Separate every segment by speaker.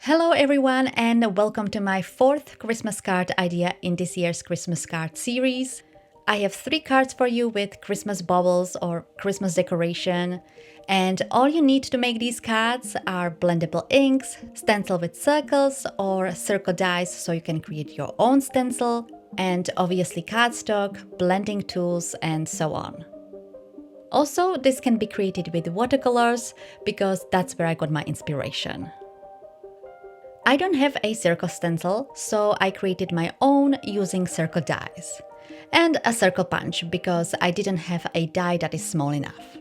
Speaker 1: Hello everyone and welcome to my fourth Christmas card idea in this year's Christmas card series. I have 3 cards for you with Christmas baubles or Christmas decoration, and all you need to make these cards are blendable inks, stencil with circles or circle dies so you can create your own stencil, and obviously cardstock, blending tools and so on. Also, this can be created with watercolors because that's where I got my inspiration. I don't have a circle stencil, so I created my own using circle dies. And a circle punch because I didn't have a die that is small enough.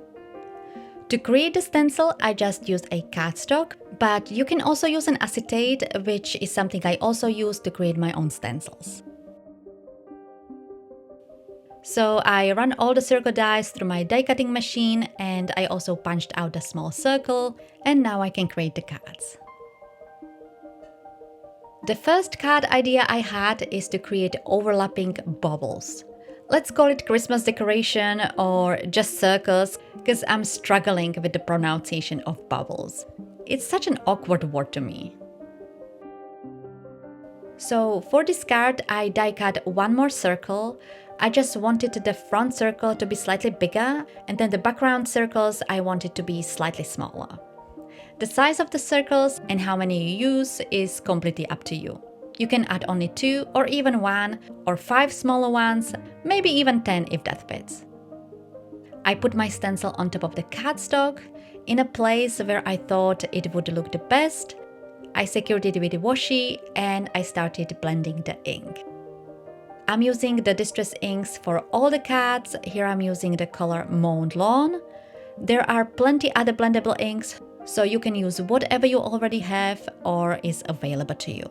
Speaker 1: To create the stencil, I just used a cardstock, but you can also use an acetate, which is something I also use to create my own stencils. So I run all the circle dies through my die cutting machine, and I also punched out a small circle, and now I can create the cards. The first card idea I had is to create overlapping baubles. Let's call it Christmas decoration or just circles, because I'm struggling with the pronunciation of baubles. It's such an awkward word to me. So for this card, I die cut one more circle. I just wanted the front circle to be slightly bigger, and then the background circles I wanted to be slightly smaller. The size of the circles and how many you use is completely up to you. You can add only 2 or even 1 or 5 smaller ones, maybe even 10 if that fits. I put my stencil on top of the cardstock in a place where I thought it would look the best. I secured it with washi and I started blending the ink. I'm using the distress inks for all the cards. Here I'm using the color Mowed Lawn. There are plenty other blendable inks, so you can use whatever you already have or is available to you.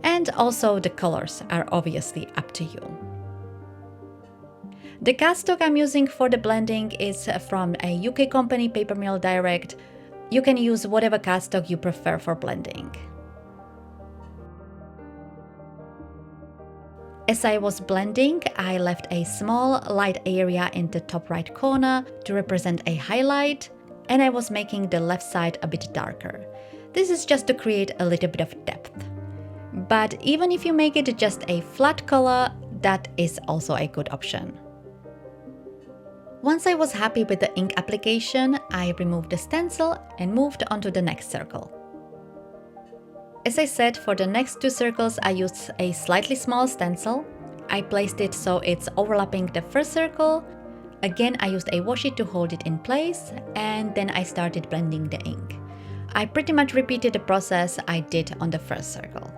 Speaker 1: And also the colors are obviously up to you. The cardstock I'm using for the blending is from a UK company, Paper Mill Direct. You can use whatever cardstock you prefer for blending. As I was blending, I left a small light area in the top right corner to represent a highlight, and I was making the left side a bit darker. This is just to create a little bit of depth. But even if you make it just a flat color, that is also a good option. Once I was happy with the ink application, I removed the stencil and moved on to the next circle. As I said, for the next 2 circles I used a slightly small stencil. I placed it so it's overlapping the first circle. Again, I used a washi to hold it in place, and then I started blending the ink. I pretty much repeated the process I did on the first circle.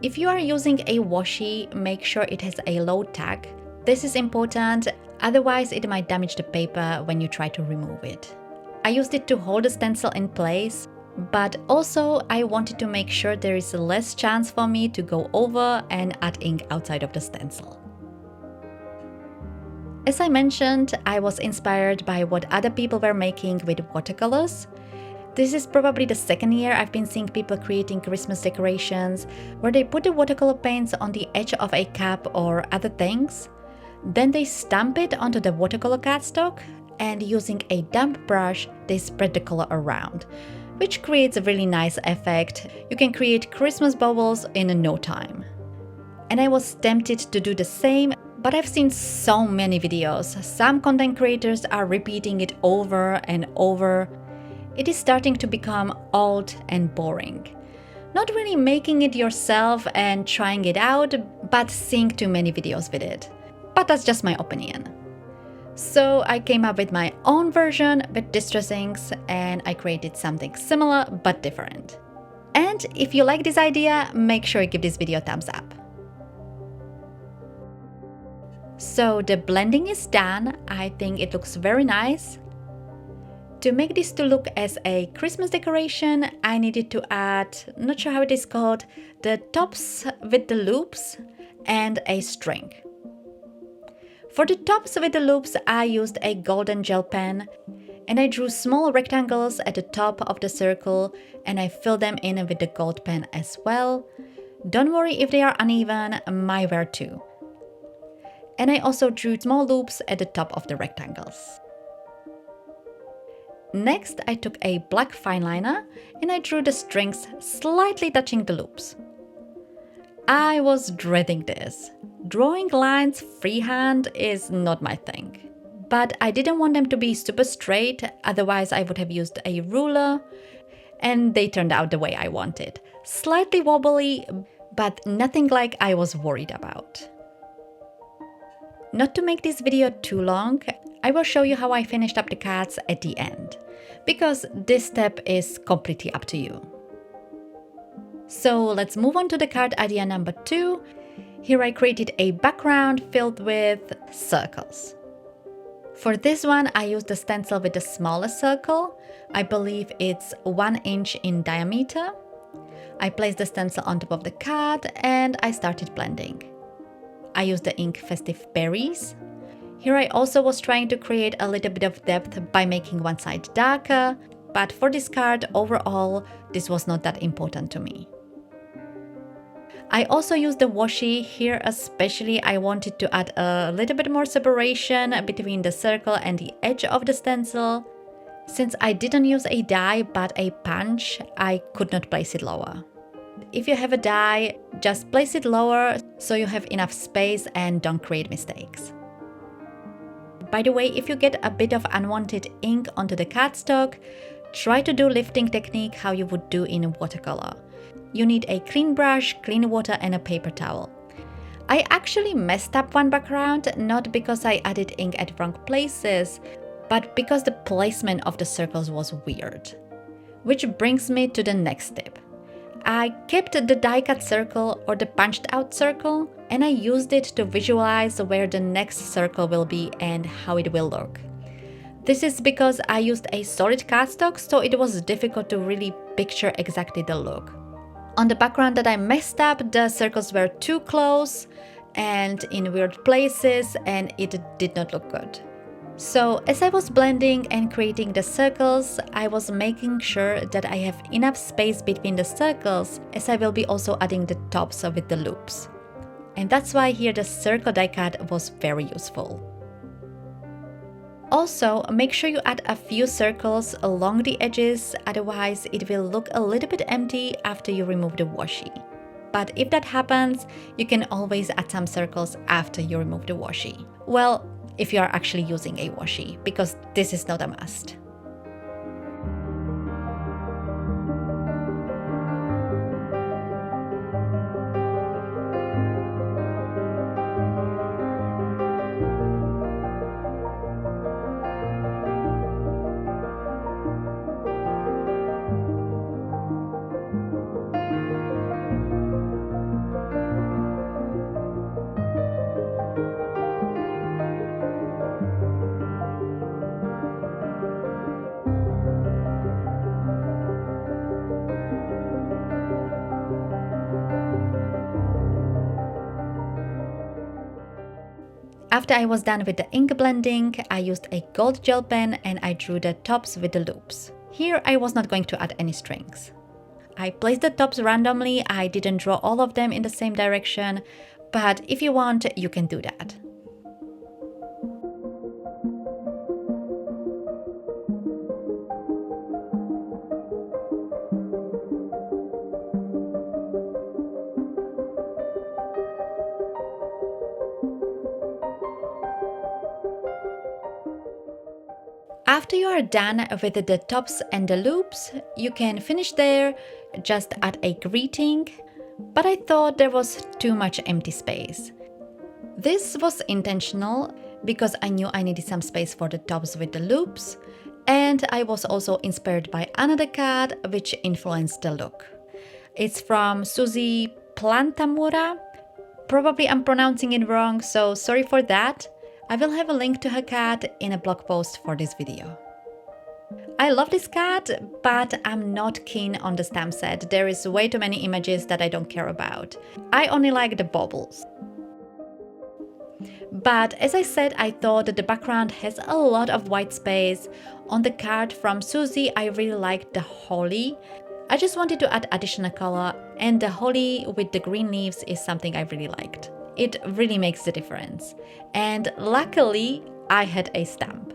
Speaker 1: If you are using a washi, make sure it has a low tag. This is important, otherwise it might damage the paper when you try to remove it. I used it to hold the stencil in place, but also I wanted to make sure there is less chance for me to go over and add ink outside of the stencil. As I mentioned, I was inspired by what other people were making with watercolors. This is probably the second year I've been seeing people creating Christmas decorations where they put the watercolor paints on the edge of a cup or other things. Then they stamp it onto the watercolor cardstock, and using a damp brush, they spread the color around, which creates a really nice effect. You can create Christmas baubles in no time. And I was tempted to do the same, but I've seen so many videos. Some content creators are repeating it over and over. It is starting to become old and boring. Not really making it yourself and trying it out, but seeing too many videos with it. But that's just my opinion. So I came up with my own version with distress inks, and I created something similar but different. And if you like this idea, make sure you give this video a thumbs up. So the blending is done. I think it looks very nice. To make this to look as a Christmas decoration, I needed to add, not sure how it is called, the tops with the loops and a string. For the tops with the loops, I used a golden gel pen, and I drew small rectangles at the top of the circle, and I filled them in with the gold pen as well. Don't worry if they are uneven, mine were too. And I also drew small loops at the top of the rectangles. Next, I took a black fine liner and I drew the strings slightly touching the loops. I was dreading this. Drawing lines freehand is not my thing. But I didn't want them to be super straight, otherwise I would have used a ruler, and they turned out the way I wanted. Slightly wobbly, but nothing like I was worried about. Not to make this video too long, I will show you how I finished up the cards at the end, because this step is completely up to you. So let's move on to the card idea number 2. Here I created a background filled with circles. For this one, I used the stencil with the smallest circle. I believe it's 1 inch in diameter. I placed the stencil on top of the card and I started blending. I used the ink Festive Berries. Here I also was trying to create a little bit of depth by making one side darker, but for this card, overall, this was not that important to me. I also used the washi. Here especially I wanted to add a little bit more separation between the circle and the edge of the stencil. Since I didn't use a die but a punch, I could not place it lower. If you have a die, just place it lower so you have enough space and don't create mistakes. By the way, if you get a bit of unwanted ink onto the cardstock, try to do lifting technique how you would do in watercolor. You need a clean brush, clean water and a paper towel. I actually messed up one background, not because I added ink at wrong places, but because the placement of the circles was weird. Which brings me to the next step. I kept the die cut circle or the punched out circle and I used it to visualize where the next circle will be and how it will look. This is because I used a solid cardstock, so it was difficult to really picture exactly the look. On the background that I messed up, the circles were too close and in weird places and it did not look good. So as I was blending and creating the circles, I was making sure that I have enough space between the circles, as I will be also adding the tops with the loops. And that's why here the circle die cut was very useful. Also, make sure you add a few circles along the edges, otherwise it will look a little bit empty after you remove the washi. But if that happens, you can always add some circles after you remove the washi. Well, if you are actually using a washi, because this is not a must. After I was done with the ink blending, I used a gold gel pen and I drew the tops with the loops. Here I was not going to add any strings. I placed the tops randomly, I didn't draw all of them in the same direction, but if you want, you can do that. After you are done with the tops and the loops, you can finish there, just add a greeting, but I thought there was too much empty space. This was intentional because I knew I needed some space for the tops with the loops, and I was also inspired by another card which influenced the look. It's from Suzy Plantamura. Probably I'm pronouncing it wrong, so sorry for that. I will have a link to her card in a blog post for this video. I love this card, but I'm not keen on the stamp set. There is way too many images that I don't care about. I only like the baubles. But as I said, I thought that the background has a lot of white space. On the card from Suzy, I really liked the holly. I just wanted to add additional color, and the holly with the green leaves is something I really liked. It really makes the difference. And luckily, I had a stamp.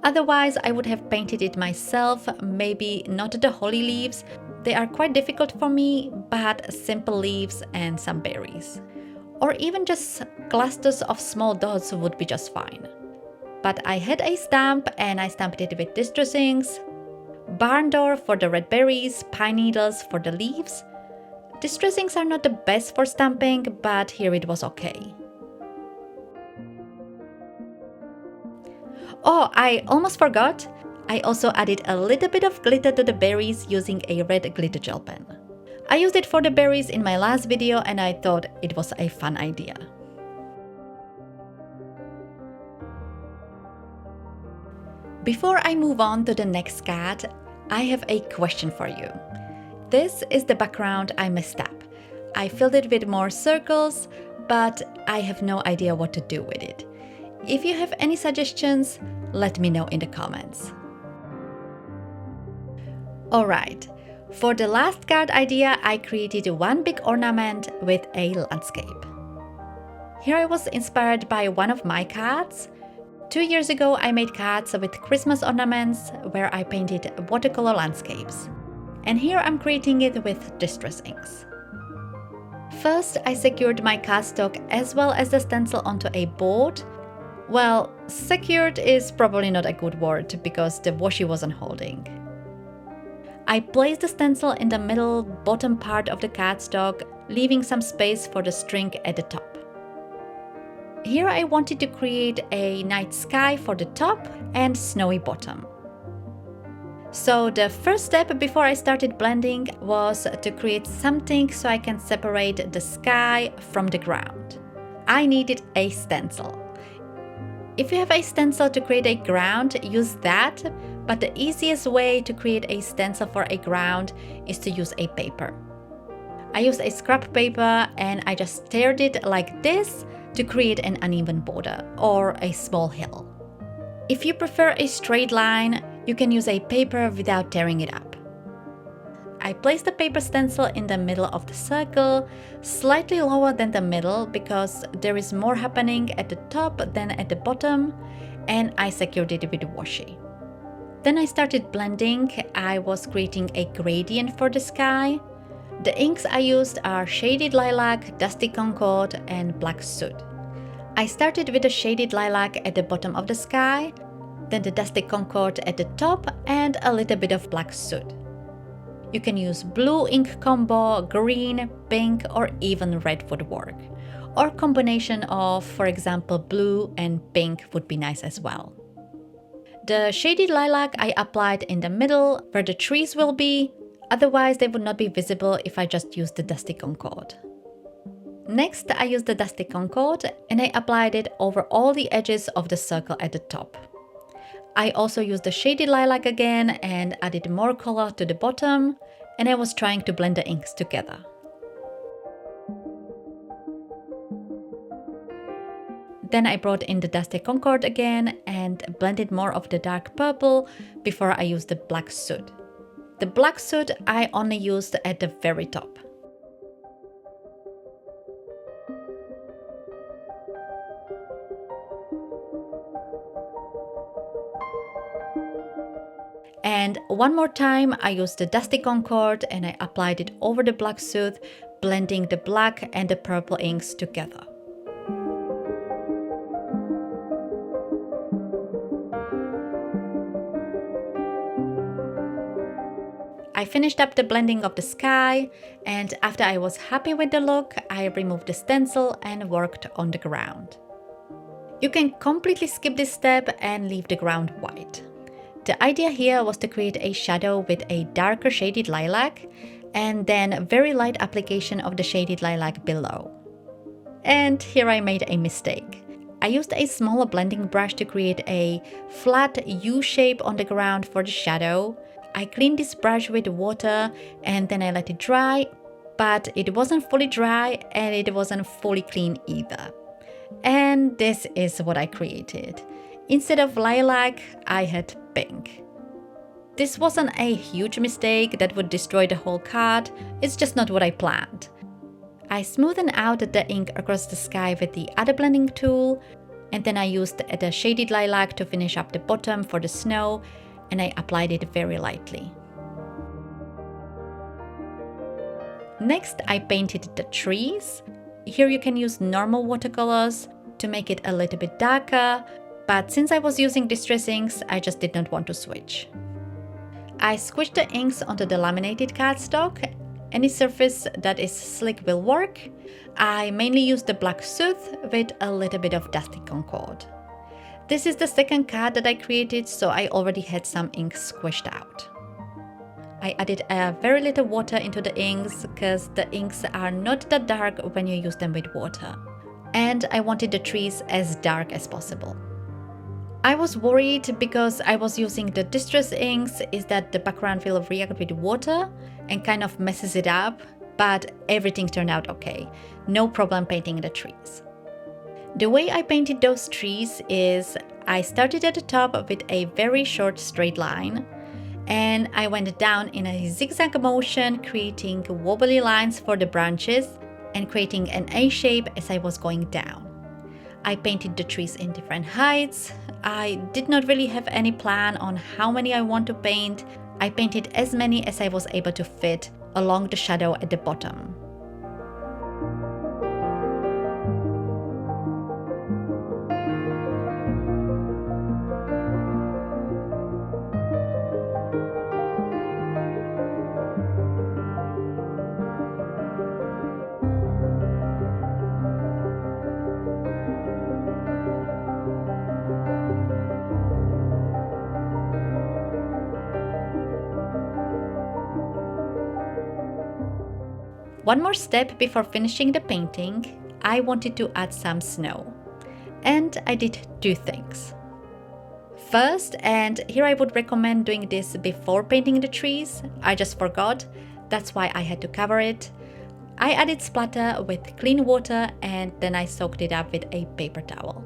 Speaker 1: Otherwise, I would have painted it myself, maybe not the holly leaves. They are quite difficult for me, but simple leaves and some berries. Or even just clusters of small dots would be just fine. But I had a stamp and I stamped it with distress inks, barn door for the red berries, pine needles for the leaves. Distress inks are not the best for stamping, but here it was okay. Oh, I almost forgot. I also added a little bit of glitter to the berries using a red glitter gel pen. I used it for the berries in my last video and I thought it was a fun idea. Before I move on to the next card, I have a question for you. This is the background I messed up. I filled it with more circles, but I have no idea what to do with it. If you have any suggestions, let me know in the comments. Alright, for the last card idea, I created one big ornament with a landscape. Here I was inspired by one of my cards. 2 years ago, I made cards with Christmas ornaments where I painted watercolor landscapes. And here I'm creating it with distress inks. First, I secured my cardstock as well as the stencil onto a board. Well, secured is probably not a good word because the washi wasn't holding. I placed the stencil in the middle bottom part of the cardstock, leaving some space for the string at the top. Here I wanted to create a night sky for the top and snowy bottom. So the first step before I started blending was to create something so I can separate the sky from the ground. I needed a stencil. If you have a stencil to create a ground, use that, but the easiest way to create a stencil for a ground is to use a paper. I used a scrap paper and I just teared it like this to create an uneven border or a small hill. If you prefer a straight line, you can use a paper without tearing it up. I placed the paper stencil in the middle of the circle, slightly lower than the middle because there is more happening at the top than at the bottom, and I secured it with washi. Then I started blending. I was creating a gradient for the sky. The inks I used are Shaded Lilac, Dusty Concord, and Black Soot. I started with the Shaded Lilac at the bottom of the sky, then the Dusty Concord at the top, and a little bit of Black Soot. You can use blue ink combo, green, pink, or even red would work. Or combination of, for example, blue and pink would be nice as well. The Shaded Lilac I applied in the middle where the trees will be, otherwise they would not be visible if I just used the Dusty Concord. Next, I used the Dusty Concord and I applied it over all the edges of the circle at the top. I also used the Shaded Lilac again and added more color to the bottom, and I was trying to blend the inks together. Then I brought in the Dusty Concord again and blended more of the dark purple before I used the Black Soot. The Black Soot I only used at the very top. And one more time I used the Dusty Concord and I applied it over the Black Soot, blending the black and the purple inks together. I finished up the blending of the sky, and after I was happy with the look, I removed the stencil and worked on the ground. You can completely skip this step and leave the ground white. The idea here was to create a shadow with a darker shaded lilac and then very light application of the shaded lilac below. And here I made a mistake. I used a smaller blending brush to create a flat U shape on the ground for the shadow. I cleaned this brush with water and then I let it dry, but it wasn't fully dry and it wasn't fully clean either. And this is what I created. Instead of lilac, I had pink. This wasn't a huge mistake that would destroy the whole card, it's just not what I planned. I smoothed out the ink across the sky with the other blending tool, And then I used the shaded lilac to finish up the bottom for the snow, and I applied it very lightly. Next, I painted the trees. Here you can use normal watercolors to make it a little bit darker, but since I was using distress inks, I just did not want to switch. I squished the inks onto the laminated cardstock. Any surface that is slick will work. I mainly used the black soot with a little bit of dusty concord. This is the second card that I created, so I already had some ink squished out. I added a very little water into the inks because the inks are not that dark when you use them with water. And I wanted the trees as dark as possible. I was worried because I was using the distress inks is that the background will react with water and kind of messes it up, but everything turned out okay. No problem painting the trees. The way I painted those trees is I started at the top with a very short straight line, and I went down in a zigzag motion, creating wobbly lines for the branches and creating an A shape as I was going down. I painted the trees in different heights. I did not really have any plan on how many I want to paint. I painted as many as I was able to fit along the shadow at the bottom. One more step before finishing the painting, I wanted to add some snow. And I did two things. First, and here I would recommend doing this before painting the trees, I just forgot, that's why I had to cover it. I added splatter with clean water and then I soaked it up with a paper towel.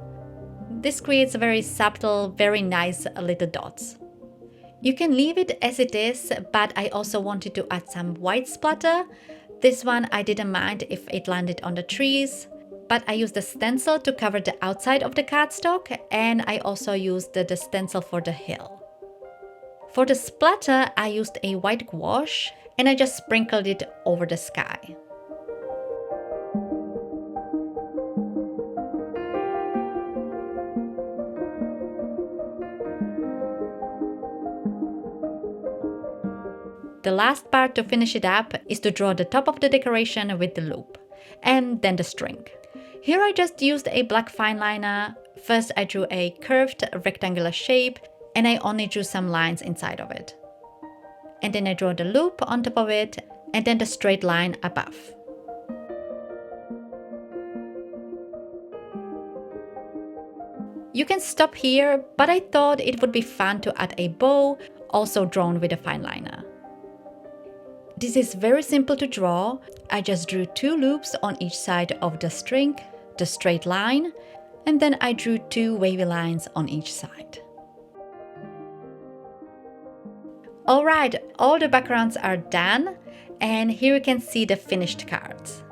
Speaker 1: This creates very subtle, very nice little dots. You can leave it as it is, but I also wanted to add some white splatter. This one I didn't mind if it landed on the trees, but I used the stencil to cover the outside of the cardstock, and I also used the stencil for the hill. For the splatter, I used a white gouache and I just sprinkled it over the sky. The last part to finish it up is to draw the top of the decoration with the loop, and then the string. Here I just used a black fine liner. First I drew a curved rectangular shape and I only drew some lines inside of it. And then I drew the loop on top of it and then the straight line above. You can stop here, but I thought it would be fun to add a bow, also drawn with a fine liner. This is very simple to draw. I just drew two loops on each side of the string, the straight line, and then I drew two wavy lines on each side. Alright, all the backgrounds are done, and here you can see the finished cards.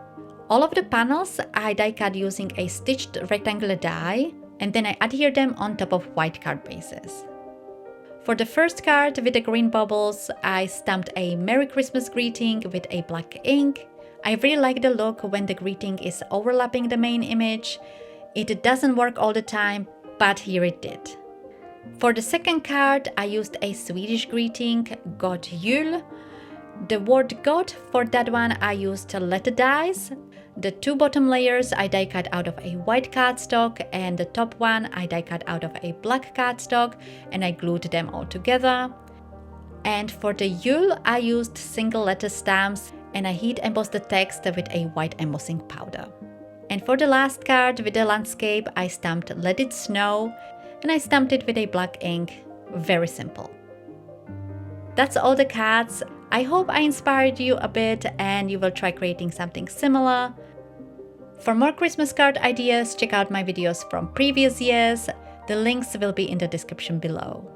Speaker 1: All of the panels I die cut using a stitched rectangular die, and then I adhere them on top of white card bases. For the first card with the green bubbles, I stamped a Merry Christmas greeting with a black ink. I really like the look when the greeting is overlapping the main image. It doesn't work all the time, but here it did. For the second card, I used a Swedish greeting, God Jul. The word God, for that one I used letter dies. The two bottom layers I die cut out of a white cardstock, and the top one I die cut out of a black cardstock, and I glued them all together. And for the Yule I used single letter stamps and I heat embossed the text with a white embossing powder. And for the last card with the landscape I stamped Let It Snow and I stamped it with a black ink. Very simple. That's all the cards. I hope I inspired you a bit and you will try creating something similar. For more Christmas card ideas, check out my videos from previous years. The links will be in the description below.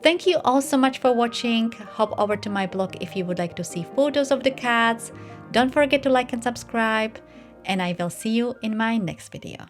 Speaker 1: Thank you all so much for watching. Hop over to my blog if you would like to see photos of the cards. Don't forget to like and subscribe, and I will see you in my next video.